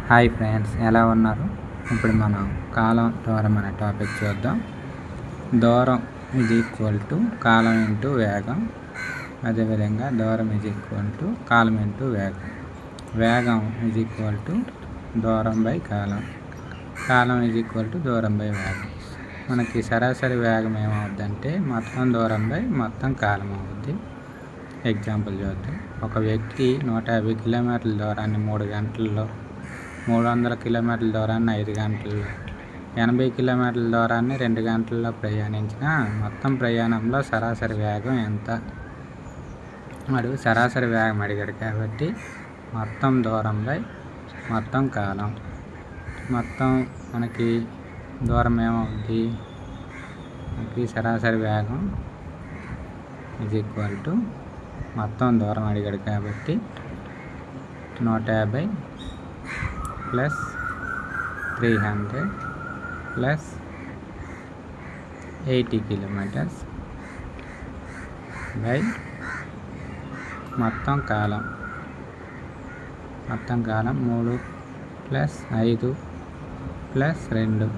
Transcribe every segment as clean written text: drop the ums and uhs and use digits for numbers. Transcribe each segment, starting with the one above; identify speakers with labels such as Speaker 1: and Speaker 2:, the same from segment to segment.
Speaker 1: Hi friends, ఎలా ఉన్నారు? ఇప్పుడు మనం కాలం దూరం అనే టాపిక్ చూద్దాం. దూరం is equal to column into వేగం. అదేవిధంగా దూరం is equal to column into వేగం. వేగం ఈజ్ ఈక్వల్ టు దూరం by column. Column is equal to దూరం బై వేగం. మనకి సరాసరి వేగం ఏమవుద్దంటే మొత్తం దూరం బై మొత్తం కాలం అవుద్ది. ఎగ్జాంపుల్ చూద్దాం. ఒక వ్యక్తి 150 కిలోమీటర్ల దూరాన్ని 3 గంటల్లో, 300 కిలోమీటర్ల దూరాన్ని 5 గంటల్లో, 80 కిలోమీటర్ల దూరాన్ని 2 గంటల్లో ప్రయాణించిన మొత్తం ప్రయాణంలో సరాసరి వేగం ఎంత? వాడు సరాసరి వేగం అడిగాడు కాబట్టి మొత్తం దూరం బై మొత్తం కాలం. మొత్తం మనకి దూరం ఏమవుద్ది? మనకి సరాసరి వేగం ఈజ్ ఈక్వల్ టు మొత్తం దూరం అడిగాడు కాబట్టి 150 ప్లస్ 300 ప్లస్ 80 కిలోమీటర్స్ బై మొత్తం కాలం. మొత్తం కాలం 3 ప్లస్ 5 ప్లస్ 2.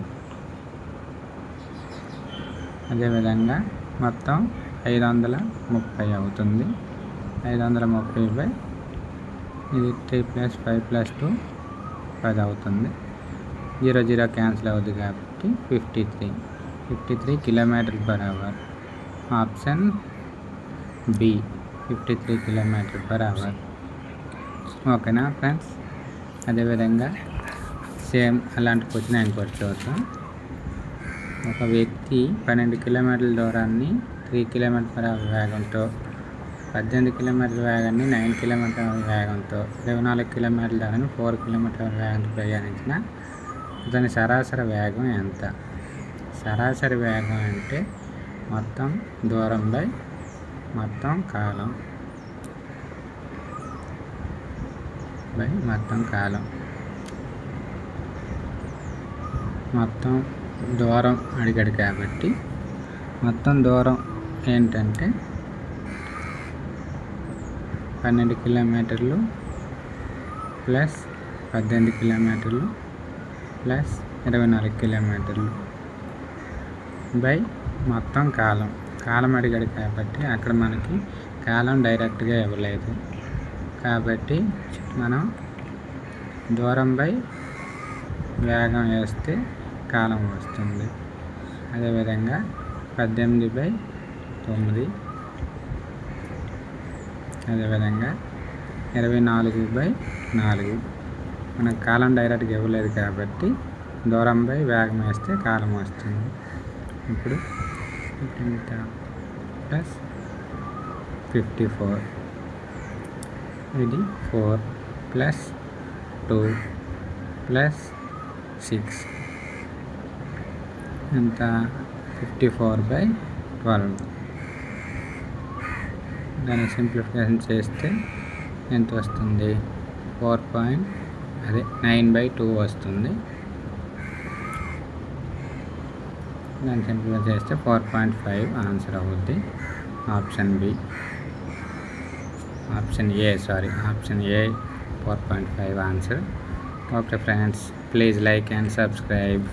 Speaker 1: అదేవిధంగా మొత్తం 530 అవుతుంది. 530 బై ఇది 3 ప్లస్ 5 ప్లస్ 2 10 అవుతుంది. 0 క్యాన్సిల్ అవుతుంది కాబట్టి 53 kilometre per hour. Option B 53 kilometre per hour. ఓకేనా ఫ్రెండ్స్? అదేవిధంగా సేమ్ అలాంటి క్వశ్చన్ ఇంకోటి చూద్దాం. ఒక వ్యక్తి 12 కిలోమీటర్ల దూరాన్ని 3 కిలోమీటర్ పర్ అవర్ వేగంతో, 18 కిలోమీటర్ల వేగాన్ని 9 కిలోమీటర్ వేగంతో, 24 కిలోమీటర్ల దూరాన్ని 4 కిలోమీటర్ వేగంతో ప్రయాణించిన దాని సరాసరి వేగం ఎంత? సరాసరి వేగం అంటే మొత్తం దూరం బై మొత్తం కాలం బై మొత్తం కాలం. మొత్తం దూరం అడిగాడు కాబట్టి మొత్తం దూరం ఏంటంటే 12 కిలోమీటర్లు ప్లస్ 18 కిలోమీటర్లు ప్లస్ 24 కిలోమీటర్లు బై మొత్తం కాలం. కాలం అడిగాడు కాబట్టి అక్కడ మనకి కాలం డైరెక్ట్గా ఇవ్వలేదు కాబట్టి మనం దూరం బై వేగం వేస్తే కాలం వస్తుంది. అదేవిధంగా 18 బై 9, అదేవిధంగా 24 బై 4. మనకు కాలం డైరెక్ట్గా ఇవ్వలేదు కాబట్టి దూరం బై వేగం వేస్తే కాలం వస్తుంది. ఇప్పుడు 15 ప్లస్ 54, ఇది 4 ప్లస్ 2 ప్లస్ 6 ఎంత? 54 బై 12. దాన్ని సింప్లిఫికేషన్ చేస్తే ఎంత వస్తుంది? 9/2 వస్తుంది. దాన్ని సింప్లిఫై చేస్తే 4.5 ఆన్సర్ అవుద్ది. Option B, option A 4.5 answer. Okay friends, please like and subscribe.